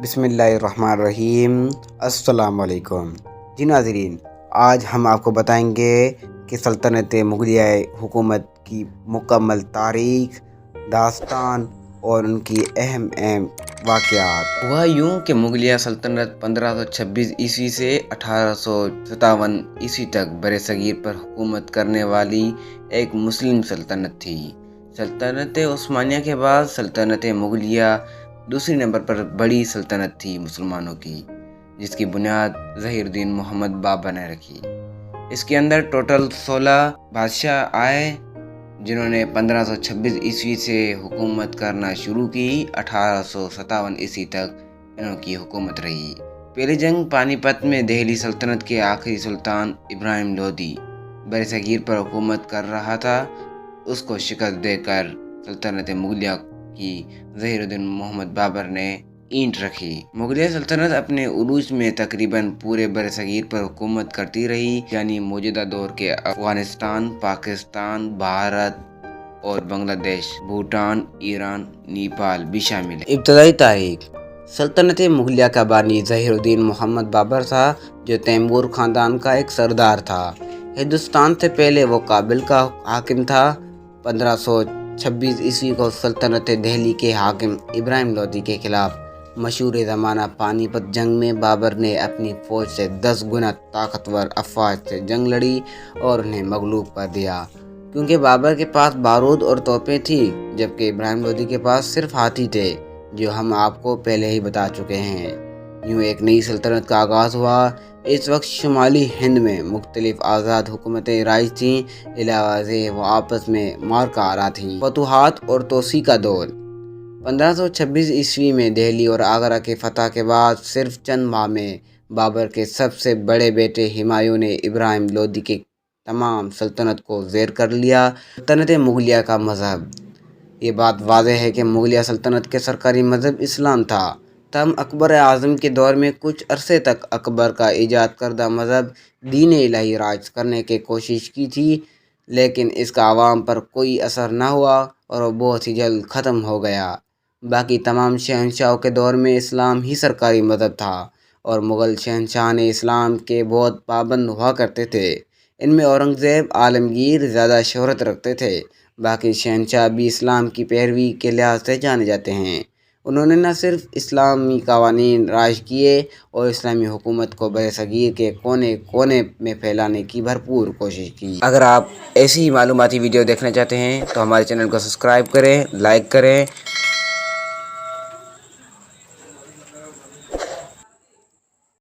بسم اللہ الرحمن الرحیم۔ السلام علیکم جی ناظرین، آج ہم آپ کو بتائیں گے کہ سلطنت مغلیہ حکومت کی مکمل تاریخ، داستان اور ان کی اہم واقعات۔ ہوا یوں کہ مغلیہ سلطنت 1526 عیسوی سے 1857 عیسوی تک بر صغیر پر حکومت کرنے والی ایک مسلم سلطنت تھی۔ سلطنت عثمانیہ کے بعد سلطنت مغلیہ دوسری نمبر پر بڑی سلطنت تھی مسلمانوں کی، جس کی بنیاد ظہیر الدین محمد بابر نے رکھی۔ اس کے اندر ٹوٹل 16 بادشاہ آئے، جنہوں نے 1526 عیسوی سے حکومت کرنا شروع کی۔ 1857 عیسوی تک انہوں کی حکومت رہی۔ پہلی جنگ پانی پت میں دہلی سلطنت کے آخری سلطان ابراہیم لودھی بر صغیر پر حکومت کر رہا تھا، اس کو شکست دے کر سلطنت مغلیہ کی ظہیر الدین محمد بابر نے اینٹ رکھی۔ مغلیہ سلطنت اپنے عروج میں تقریباً پورے بر صغیر پر حکومت کرتی رہی، یعنی موجودہ دور کے افغانستان، پاکستان، بھارت اور بنگلہ دیش، بھوٹان، ایران، نیپال بھی شامل ہے۔ ابتدائی تاریخ۔ سلطنت مغلیہ کا بانی ظہیر الدین محمد بابر تھا، جو تیمور خاندان کا ایک سردار تھا۔ ہندوستان سے پہلے وہ کابل کا حاکم تھا۔ 1526 عیسوی کو سلطنت دہلی کے حاکم ابراہیم لودھی کے خلاف مشہور زمانہ پانی پت جنگ میں بابر نے اپنی فوج سے 10 گنا طاقتور افواج سے جنگ لڑی اور انہیں مغلوب کر دیا، کیونکہ بابر کے پاس بارود اور توپیں تھیں، جبکہ ابراہیم لودھی کے پاس صرف ہاتھی تھے، جو ہم آپ کو پہلے ہی بتا چکے ہیں۔ یوں ایک نئی سلطنت کا آغاز ہوا۔ اس وقت شمالی ہند میں مختلف آزاد حکومتیں رائج تھیں، علاوہ ازیں وہ آپس میں معرکہ آرا تھیں۔ فتوحات اور توسیع کا دور۔ 1526 عیسوی میں دہلی اور آگرہ کے فتح کے بعد صرف چند ماہ میں بابر کے سب سے بڑے بیٹے ہمایوں نے ابراہیم لودھی کی تمام سلطنت کو زیر کر لیا۔ سلطنت مغلیہ کا مذہب۔ یہ بات واضح ہے کہ مغلیہ سلطنت کے سرکاری مذہب اسلام تھا، تاہم اکبر اعظم کے دور میں کچھ عرصے تک اکبر کا ایجاد کردہ مذہب دین الہی راج کرنے کی کوشش کی تھی، لیکن اس کا عوام پر کوئی اثر نہ ہوا اور وہ بہت ہی جلد ختم ہو گیا۔ باقی تمام شہنشاہوں کے دور میں اسلام ہی سرکاری مذہب تھا، اور مغل شہنشاہ اسلام کے بہت پابند ہوا کرتے تھے۔ ان میں اورنگزیب عالمگیر زیادہ شہرت رکھتے تھے۔ باقی شہنشاہ بھی اسلام کی پیروی کے لحاظ سے جانے جاتے ہیں۔ انہوں نے نہ صرف اسلامی قوانین راج کیے اور اسلامی حکومت کو بر صغیر کے کونے کونے میں پھیلانے کی بھرپور کوشش کی۔ اگر آپ ایسی ہی معلوماتی ویڈیو دیکھنا چاہتے ہیں تو ہمارے چینل کو سبسکرائب کریں، لائک کریں